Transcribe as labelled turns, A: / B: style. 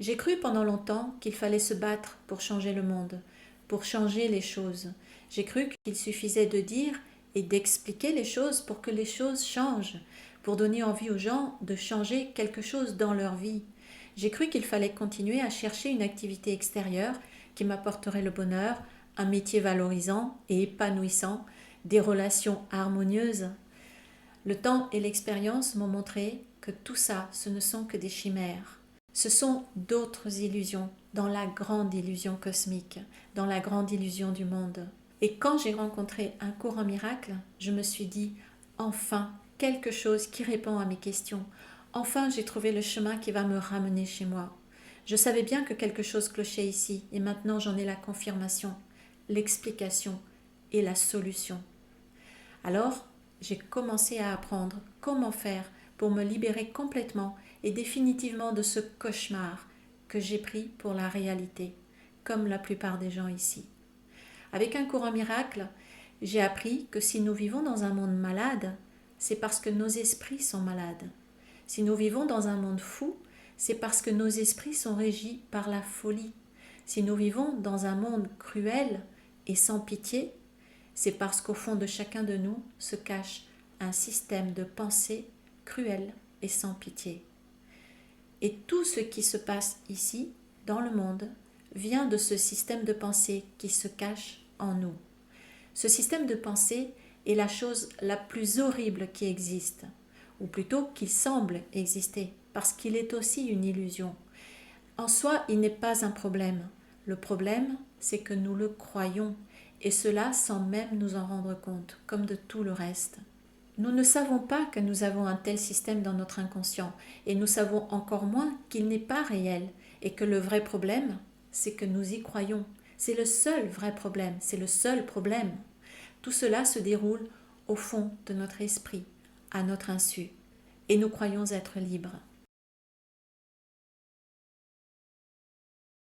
A: J'ai cru pendant longtemps qu'il fallait se battre pour changer le monde, pour changer les choses. J'ai cru qu'il suffisait de dire et d'expliquer les choses pour que les choses changent, pour donner envie aux gens de changer quelque chose dans leur vie. J'ai cru qu'il fallait continuer à chercher une activité extérieure qui m'apporterait le bonheur, un métier valorisant et épanouissant, des relations harmonieuses. Le temps et l'expérience m'ont montré que tout ça, ce ne sont que des chimères. Ce sont d'autres illusions dans la grande illusion cosmique, dans la grande illusion du monde. Et quand j'ai rencontré un cours en miracle, je me suis dit, enfin, quelque chose qui répond à mes questions. Enfin, j'ai trouvé le chemin qui va me ramener chez moi. Je savais bien que quelque chose clochait ici, et maintenant j'en ai la confirmation, l'explication et la solution. Alors, j'ai commencé à apprendre comment faire pour me libérer complètement et définitivement de ce cauchemar que j'ai pris pour la réalité, comme la plupart des gens ici. Avec un courant miracle, j'ai appris que si nous vivons dans un monde malade, c'est parce que nos esprits sont malades. Si nous vivons dans un monde fou, c'est parce que nos esprits sont régis par la folie. Si nous vivons dans un monde cruel et sans pitié, c'est parce qu'au fond de chacun de nous se cache un système de pensée cruel et sans pitié. Et tout ce qui se passe ici, dans le monde, vient de ce système de pensée qui se cache en nous. Ce système de pensée est la chose la plus horrible qui existe, ou plutôt qu'il semble exister, parce qu'il est aussi une illusion. En soi, il n'est pas un problème. Le problème, c'est que nous le croyons, et cela sans même nous en rendre compte, comme de tout le reste. Nous ne savons pas que nous avons un tel système dans notre inconscient, et nous savons encore moins qu'il n'est pas réel, et que le vrai problème, c'est que nous y croyons. C'est le seul vrai problème, c'est le seul problème. Tout cela se déroule au fond de notre esprit, à notre insu, et nous croyons être libres.